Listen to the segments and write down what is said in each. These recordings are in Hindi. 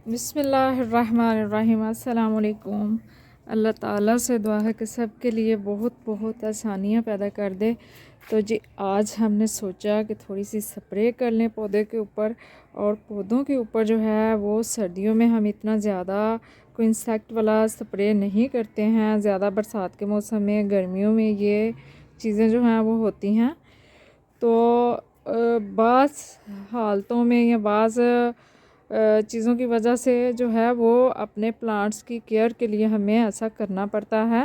बिस्मिल्लाहिर्रहमानिर्रहीम। अस्सलाम वालेकुम। अल्लाह ताला से दुआ है कि सब के लिए बहुत बहुत आसानियाँ पैदा कर दे। तो जी आज हमने सोचा कि थोड़ी सी स्प्रे कर लें पौधे के ऊपर। और पौधों के ऊपर जो है वो सर्दियों में हम इतना ज़्यादा कोई इंसेक्ट वाला स्प्रे नहीं करते हैं, ज़्यादा बरसात के मौसम में, गर्मियों में ये चीज़ें जो हैं वो होती हैं। तो बाज़ हालतों में या बाज़ चीज़ों की वजह से जो है वो अपने प्लांट्स की केयर के लिए हमें ऐसा करना पड़ता है।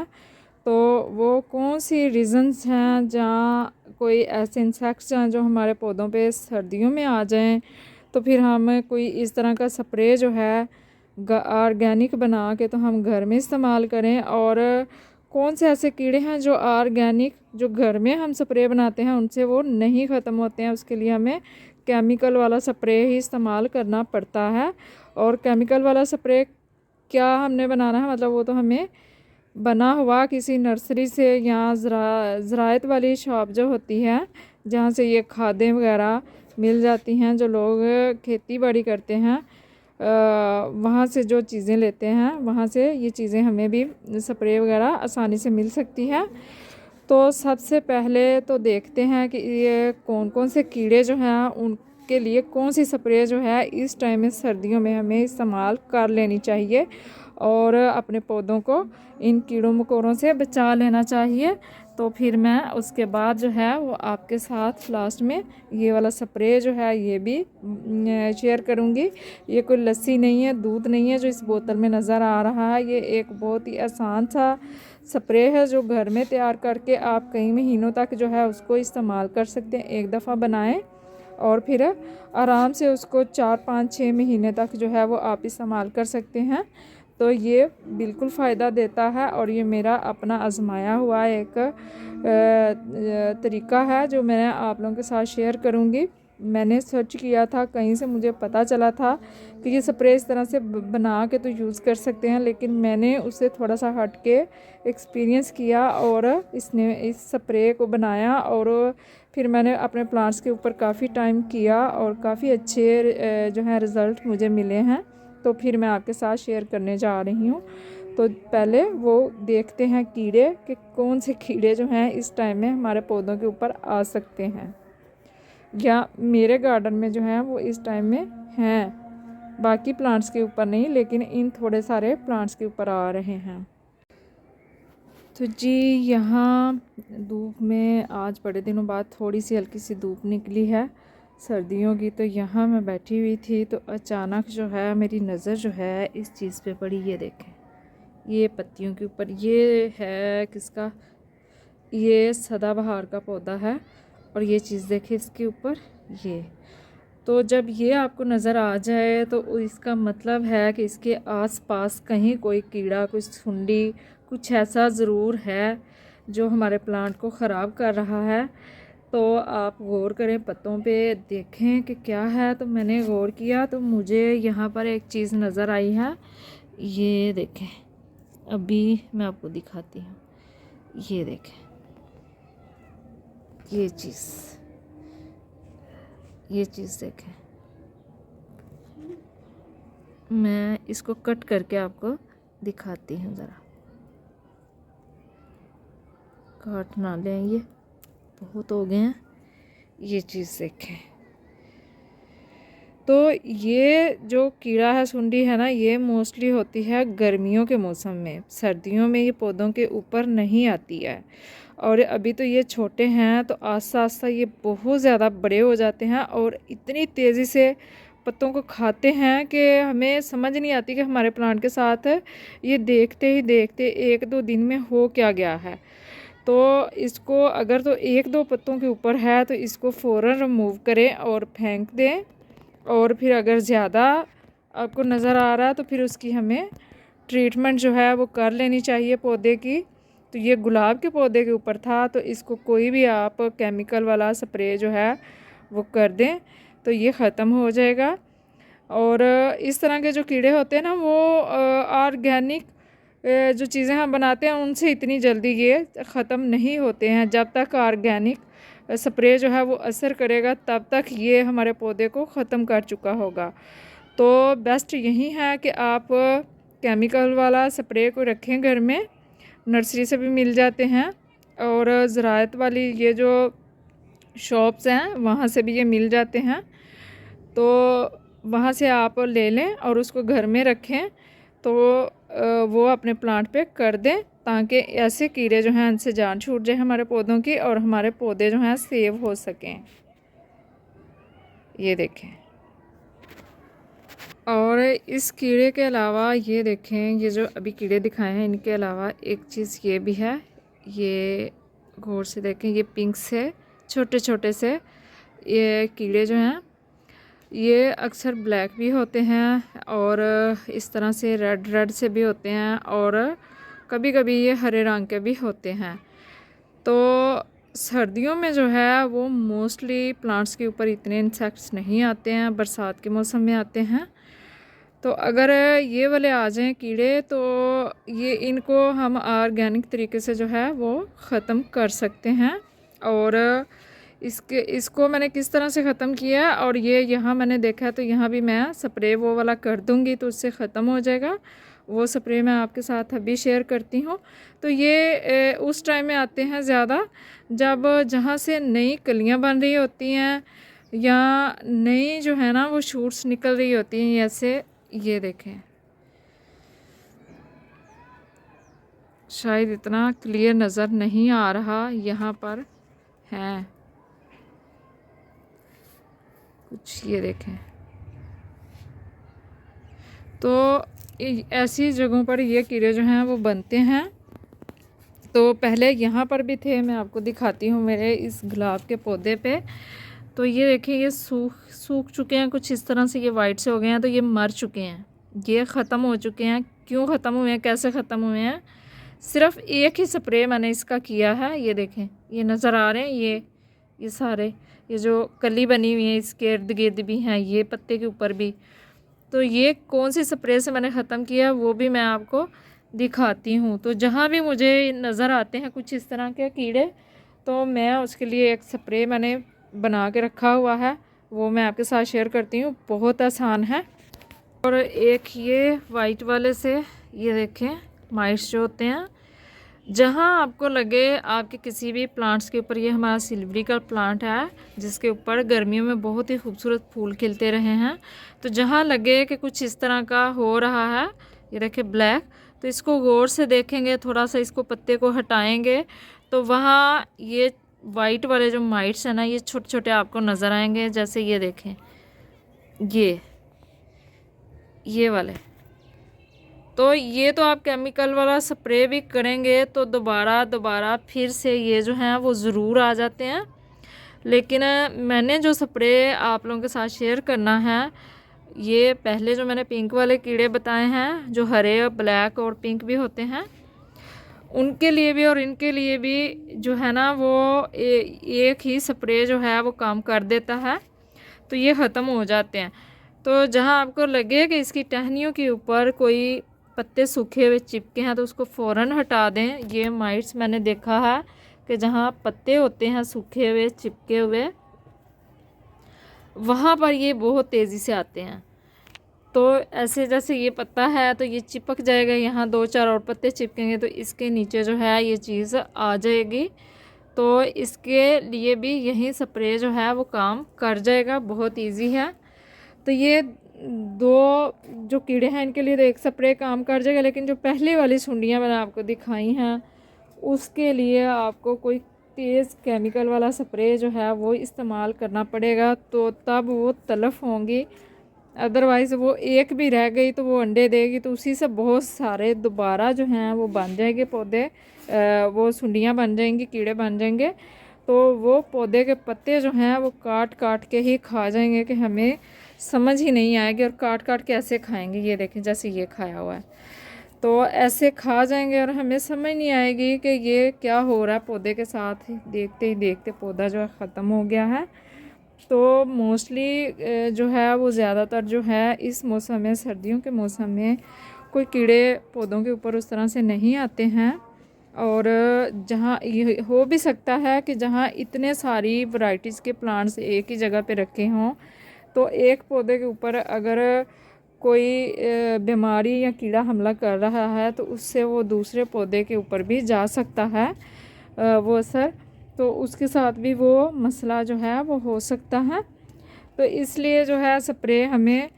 तो वो कौन सी रीज़न्स हैं जहाँ कोई ऐसे इंसेक्ट्स हैं जो हमारे पौधों पे सर्दियों में आ जाएं, तो फिर हम कोई इस तरह का स्प्रे जो है ऑर्गेनिक बना के तो हम घर में इस्तेमाल करें। और कौन से ऐसे कीड़े हैं जो ऑर्गेनिक जो घर में हम स्प्रे बनाते हैं उनसे वो नहीं ख़त्म होते हैं, उसके लिए हमें केमिकल वाला स्प्रे ही इस्तेमाल करना पड़ता है। और केमिकल वाला स्प्रे क्या हमने बनाना है, मतलब वो तो हमें बना हुआ किसी नर्सरी से या ज़राअत वाली शॉप जो होती है जहाँ से ये खादें वगैरह मिल जाती हैं, जो लोग खेती बाड़ी करते हैं वहाँ से जो चीज़ें लेते हैं वहाँ से ये चीज़ें हमें भी स्प्रे वगैरह आसानी से मिल सकती है। तो सबसे पहले तो देखते हैं कि ये कौन कौन से कीड़े जो हैं उनके लिए कौन सी स्प्रे जो है इस टाइम में सर्दियों में हमें इस्तेमाल कर लेनी चाहिए और अपने पौधों को इन कीड़ों मकोड़ों से बचा लेना चाहिए। तो फिर मैं उसके बाद जो है वो आपके साथ लास्ट में ये वाला स्प्रे जो है ये भी शेयर करूँगी। ये कोई लस्सी नहीं है, दूध नहीं है जो इस बोतल में नज़र आ रहा है। ये एक बहुत ही आसान सा स्प्रे है जो घर में तैयार करके आप कई महीनों तक जो है उसको इस्तेमाल कर सकते हैं। एक दफ़ा बनाएं और फिर आराम से उसको 4-5-6 महीने तक जो है वो आप इस्तेमाल कर सकते हैं। तो ये बिल्कुल फ़ायदा देता है और ये मेरा अपना आजमाया हुआ एक तरीका है जो मैं आप लोगों के साथ शेयर करूँगी। मैंने सर्च किया था, कहीं से मुझे पता चला था कि ये स्प्रे इस तरह से बना के तो यूज़ कर सकते हैं, लेकिन मैंने उससे थोड़ा सा हट के एक्सपीरियंस किया और इस स्प्रे को बनाया और फिर मैंने अपने प्लांट्स के ऊपर काफ़ी टाइम किया और काफ़ी अच्छे जो है रिज़ल्ट मुझे मिले हैं। तो फिर मैं आपके साथ शेयर करने जा रही हूँ। तो पहले वो देखते हैं कीड़े कि कौन से कीड़े जो हैं इस टाइम में हमारे पौधों के ऊपर आ सकते हैं या मेरे गार्डन में जो हैं वो इस टाइम में हैं। बाकी प्लांट्स के ऊपर नहीं, लेकिन इन थोड़े सारे प्लांट्स के ऊपर आ रहे हैं। तो जी यहाँ धूप में आज बड़े दिनों बाद थोड़ी सी हल्की सी धूप निकली है सर्दियों की। तो यहाँ मैं बैठी हुई थी तो अचानक जो है मेरी नज़र जो है इस चीज़ पे पड़ी। ये देखें, ये पत्तियों के ऊपर ये है किसका, ये सदाबहार का पौधा है। और ये चीज़ देखें इसके ऊपर ये। तो जब ये आपको नज़र आ जाए तो इसका मतलब है कि इसके आसपास कहीं कोई कीड़ा, कोई सुंडी, कुछ ऐसा ज़रूर है जो हमारे प्लांट को ख़राब कर रहा है। तो आप गौर करें, पत्तों पे देखें कि क्या है। तो मैंने गौर किया तो मुझे यहाँ पर एक चीज़ नज़र आई है। ये देखें, अभी मैं आपको दिखाती हूँ। ये देखें, ये चीज़ देखें। मैं इसको कट करके आपको दिखाती हूँ, ज़रा काट ना लें, ये बहुत हो गए हैं। ये चीज़ देखें। तो ये जो कीड़ा है, सुंडी है ना, ये मोस्टली होती है गर्मियों के मौसम में। सर्दियों में ये पौधों के ऊपर नहीं आती है। और अभी तो ये छोटे हैं, तो आस्ता आस्ता ये बहुत ज़्यादा बड़े हो जाते हैं और इतनी तेज़ी से पत्तों को खाते हैं कि हमें समझ नहीं आती कि हमारे प्लांट के साथ ये देखते ही देखते 1-2 दिन में हो क्या गया है। तो इसको अगर तो 1-2 पत्तों के ऊपर है तो इसको फ़ौरन रिमूव करें और फेंक दें। और फिर अगर ज़्यादा आपको नज़र आ रहा है तो फिर उसकी हमें ट्रीटमेंट जो है वो कर लेनी चाहिए पौधे की। तो ये गुलाब के पौधे के ऊपर था, तो इसको कोई भी आप केमिकल वाला स्प्रे जो है वो कर दें तो ये ख़त्म हो जाएगा। और इस तरह के जो कीड़े होते हैं ना, वो ऑर्गेनिक जो चीज़ें हम बनाते हैं उनसे इतनी जल्दी ये ख़त्म नहीं होते हैं। जब तक ऑर्गेनिक स्प्रे जो है वो असर करेगा तब तक ये हमारे पौधे को ख़त्म कर चुका होगा। तो बेस्ट यही है कि आप केमिकल वाला स्प्रे को रखें घर में, नर्सरी से भी मिल जाते हैं और ज़राअत वाली ये जो शॉप्स हैं वहाँ से भी ये मिल जाते हैं। तो वहाँ से आप ले लें और उसको घर में रखें, तो वो अपने प्लांट पे कर दें, ताकि ऐसे कीड़े जो हैं उनसे जान छूट जाए हमारे पौधों की और हमारे पौधे जो हैं सेव हो सकें। ये देखें। और इस कीड़े के अलावा ये देखें, ये जो अभी कीड़े दिखाए हैं इनके अलावा एक चीज़ ये भी है, ये गौर से देखें, ये पिंक से छोटे छोटे से ये कीड़े जो हैं ये अक्सर ब्लैक भी होते हैं और इस तरह से रेड रेड से भी होते हैं और कभी कभी ये हरे रंग के भी होते हैं। तो सर्दियों में जो है वो मोस्टली प्लांट्स के ऊपर इतने इंसेक्ट्स नहीं आते हैं, बरसात के मौसम में आते हैं। तो अगर ये वाले आ जाएं कीड़े तो ये इनको हम ऑर्गेनिक तरीके से जो है वो ख़त्म कर सकते हैं। और इसको मैंने किस तरह से ख़त्म किया और ये यहाँ मैंने देखा है, तो यहाँ भी मैं स्प्रे वो वाला कर दूँगी तो उससे ख़त्म हो जाएगा। वो स्प्रे मैं आपके साथ अभी शेयर करती हूँ। तो ये उस टाइम में आते हैं ज़्यादा जब जहाँ से नई कलियाँ बन रही होती हैं या नई जो है ना वो शूट्स निकल रही होती हैं। ऐसे ये देखें, शायद इतना क्लियर नज़र नहीं आ रहा, यहाँ पर हैं कुछ, ये देखें। तो ऐसी जगहों पर ये कीड़े जो हैं वो बनते हैं। तो पहले यहाँ पर भी थे, मैं आपको दिखाती हूँ मेरे इस गुलाब के पौधे पे। तो ये देखिए, ये सूख चुके हैं कुछ इस तरह से, ये वाइट से हो गए हैं, तो ये मर चुके हैं, ये ख़त्म हो चुके हैं। क्यों ख़त्म हुए हैं, कैसे ख़त्म हुए हैं, सिर्फ एक ही स्प्रे मैंने इसका किया है। ये देखें, ये नज़र आ रहे हैं, ये सारे ये जो कली बनी हुई है इसके इर्द गिर्द भी हैं, ये पत्ते के ऊपर भी। तो ये कौन सी स्प्रे से मैंने ख़त्म किया वो भी मैं आपको दिखाती हूँ। तो जहाँ भी मुझे नज़र आते हैं कुछ इस तरह के कीड़े, तो मैं उसके लिए एक स्प्रे मैंने बना के रखा हुआ है, वो मैं आपके साथ शेयर करती हूँ। बहुत आसान है। और एक ये वाइट वाले से ये देखें, माइट्स जो होते हैं, जहाँ आपको लगे आपके किसी भी प्लांट्स के ऊपर, ये हमारा सिल्वरी का प्लांट है जिसके ऊपर गर्मियों में बहुत ही खूबसूरत फूल खिलते रहे हैं, तो जहाँ लगे कि कुछ इस तरह का हो रहा है, ये देखें ब्लैक, तो इसको गौर से देखेंगे, थोड़ा सा इसको पत्ते को हटाएंगे, तो वहाँ ये वाइट वाले जो माइट्स हैं ना, ये छोटे छोटे आपको नज़र आएंगे। जैसे ये देखें, ये वाले। तो ये तो आप केमिकल वाला स्प्रे भी करेंगे तो दोबारा फिर से ये जो हैं वो ज़रूर आ जाते हैं। लेकिन मैंने जो स्प्रे आप लोगों के साथ शेयर करना है, ये पहले जो मैंने पिंक वाले कीड़े बताए हैं, जो हरे, ब्लैक और पिंक भी होते हैं, उनके लिए भी और इनके लिए भी जो है ना वो एक ही स्प्रे जो है वो काम कर देता है, तो ये ख़त्म हो जाते हैं। तो जहाँ आपको लगे कि इसकी टहनियों के ऊपर कोई पत्ते सूखे हुए चिपके हैं तो उसको फ़ौरन हटा दें। ये माइट्स मैंने देखा है कि जहाँ पत्ते होते हैं सूखे हुए चिपके हुए, वहाँ पर ये बहुत तेज़ी से आते हैं। तो ऐसे जैसे ये पत्ता है तो ये चिपक जाएगा, यहाँ 2-4 और पत्ते चिपकेंगे तो इसके नीचे जो है ये चीज़ आ जाएगी। तो इसके लिए भी यही स्प्रे जो है वो काम कर जाएगा, बहुत इजी है। तो ये दो जो कीड़े हैं इनके लिए तो एक स्प्रे काम कर जाएगा, लेकिन जो पहले वाली सुंडियाँ मैंने आपको दिखाई हैं उसके लिए आपको कोई तेज़ केमिकल वाला स्प्रे जो है वो इस्तेमाल करना पड़ेगा, तो तब वो तलफ होंगी। अदरवाइज़ वो एक भी रह गई तो वो अंडे देगी, तो उसी से बहुत सारे दोबारा जो हैं वो बन जाएंगे पौधे, वो सुंडियाँ बन जाएंगी, कीड़े बन जाएंगे। तो वो पौधे के पत्ते जो हैं वो काट काट के ही खा जाएंगे कि हमें समझ ही नहीं आएगी, और काट काट के ऐसे खाएंगे। ये देखें, जैसे ये खाया हुआ है, तो ऐसे खा जाएंगे और हमें समझ नहीं आएगी कि ये क्या हो रहा है पौधे के साथ। देखते ही देखते पौधा जो है ख़त्म हो गया है। तो मोस्टली जो है वो ज़्यादातर जो है इस मौसम में, सर्दियों के मौसम में कोई कीड़े पौधों के ऊपर उस तरह से नहीं आते हैं। और जहाँ ये हो भी सकता है कि जहाँ इतने सारी वैरायटीज़ के प्लांट्स एक ही जगह पे रखे हों, तो एक पौधे के ऊपर अगर कोई बीमारी या कीड़ा हमला कर रहा है तो उससे वो दूसरे पौधे के ऊपर भी जा सकता है वो असर, तो उसके साथ भी वो मसला जो है वो हो सकता है। तो इसलिए जो है स्प्रे हमें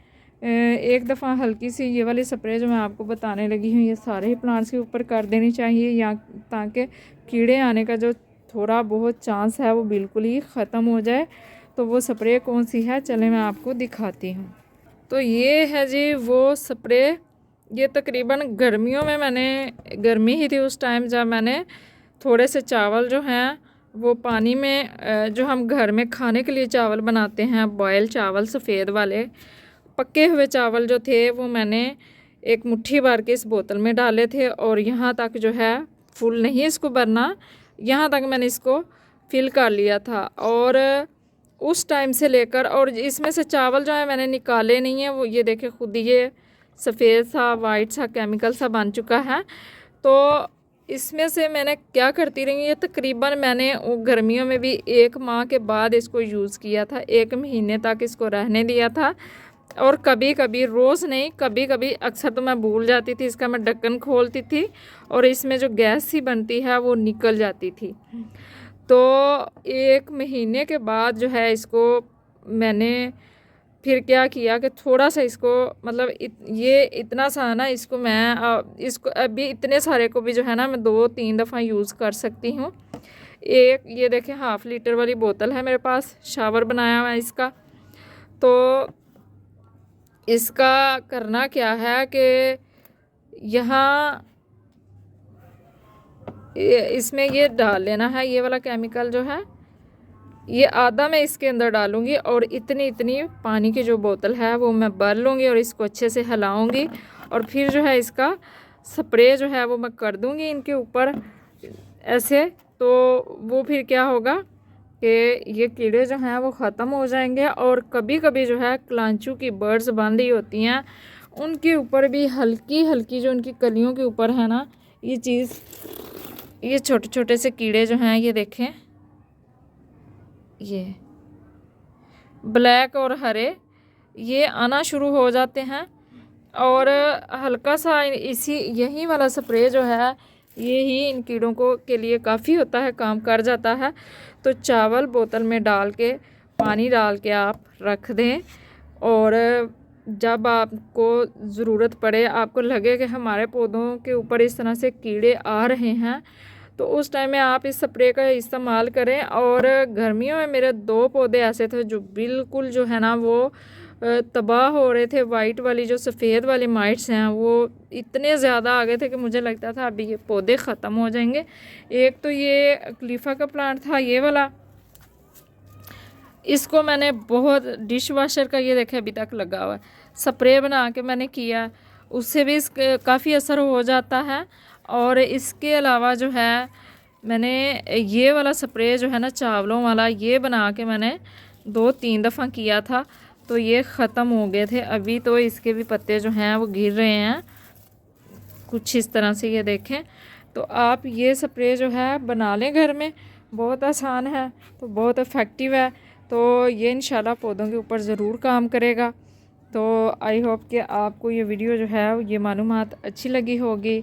एक दफ़ा हल्की सी ये वाली स्प्रे जो मैं आपको बताने लगी हूँ ये सारे ही प्लांट्स के ऊपर कर देनी चाहिए, या ताकि कीड़े आने का जो थोड़ा बहुत चांस है वो बिल्कुल ही ख़त्म हो जाए। तो वो स्प्रे कौन सी है, चले मैं आपको दिखाती हूँ। तो ये है जी वो स्प्रे, ये तकरीबन गर्मियों में मैंने, गर्मी ही थी उस टाइम जब मैंने थोड़े से चावल जो हैं वो पानी में, जो हम घर में खाने के लिए चावल बनाते हैं बॉयल चावल सफ़ेद वाले पके हुए चावल जो थे वो मैंने एक मुट्ठी भर के इस बोतल में डाले थे, और यहाँ तक जो है फुल नहीं इसको भरना, यहाँ तक मैंने इसको फिल कर लिया था। और उस टाइम से लेकर, और इसमें से चावल जो है मैंने निकाले नहीं है, वो ये देखे खुद ये सफ़ेद सा वाइट सा केमिकल सा बन चुका है। तो इसमें से मैंने क्या करती रही, ये तकरीबन मैंने गर्मियों में भी 1 माह के बाद इसको यूज़ किया था, 1 महीने तक इसको रहने दिया था। और कभी कभी, रोज़ नहीं, कभी कभी, अक्सर तो मैं भूल जाती थी, इसका मैं ढक्कन खोलती थी और इसमें जो गैस सी बनती है वो निकल जाती थी। तो 1 महीने के बाद जो है इसको मैंने फिर क्या किया कि थोड़ा सा इसको, मतलब ये इतना सा ना, इसको मैं इसको अभी इतने सारे को भी जो है ना मैं 2-3 दफ़ा यूज़ कर सकती हूँ। एक ये देखें 1/2 लीटर वाली बोतल है मेरे पास, शावर बनाया हुआ है इसका। तो इसका करना क्या है कि यहाँ इसमें ये डाल लेना है, ये वाला केमिकल जो है ये आधा मैं इसके अंदर डालूंगी, और इतनी इतनी पानी की जो बोतल है वो मैं भर लूँगी और इसको अच्छे से हिलाऊंगी, और फिर जो है इसका स्प्रे जो है वो मैं कर दूँगी इनके ऊपर ऐसे। तो वो फिर क्या होगा कि ये कीड़े जो हैं वो ख़त्म हो जाएंगे। और कभी कभी जो है कलांचू की बर्ड्स बंधी होती हैं, उनके ऊपर भी हल्की हल्की जो उनकी कलियों के ऊपर है ना ये चीज़, ये छोटे छोटे से कीड़े जो हैं ये देखें, ये ब्लैक और हरे ये आना शुरू हो जाते हैं। और हल्का सा इसी यही वाला स्प्रे जो है ये ही इन कीड़ों को के लिए काफ़ी होता है, काम कर जाता है। तो चावल बोतल में डाल के पानी डाल के आप रख दें, और जब आपको ज़रूरत पड़े, आपको लगे कि हमारे पौधों के ऊपर इस तरह से कीड़े आ रहे हैं, तो उस टाइम में आप इस स्प्रे का इस्तेमाल करें। और गर्मियों में मेरे 2 पौधे ऐसे थे जो बिल्कुल जो है ना वो तबाह हो रहे थे। वाइट वाली जो सफ़ेद वाली माइट्स हैं वो इतने ज़्यादा आ गए थे कि मुझे लगता था अभी ये पौधे ख़त्म हो जाएंगे। एक तो ये खलीफा का प्लांट था ये वाला, इसको मैंने बहुत, डिश वॉशर का ये देखे अभी तक लगा हुआ है, स्प्रे बना के मैंने किया, उससे भी काफ़ी असर हो जाता है। और इसके अलावा जो है मैंने ये वाला स्प्रे जो है ना चावलों वाला, ये बना के मैंने 2-3 दफ़ा किया था, तो ये ख़त्म हो गए थे। अभी तो इसके भी पत्ते जो हैं वो गिर रहे हैं कुछ इस तरह से, ये देखें। तो आप ये स्प्रे जो है बना लें घर में, बहुत आसान है, तो बहुत इफ़ेक्टिव है। तो ये इंशाल्लाह पौधों के ऊपर ज़रूर काम करेगा। तो आई होप कि आपको ये वीडियो जो है ये मालूमात अच्छी लगी होगी।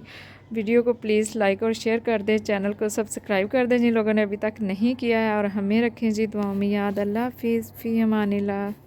वीडियो को प्लीज़ लाइक और शेयर कर दें, चैनल को सब्सक्राइब कर दें जिन लोगों ने अभी तक नहीं किया है, और हमें रखें जी दुआओं में याद। अल्लाह हाफिज़, फ़ी अमानिल्लाह।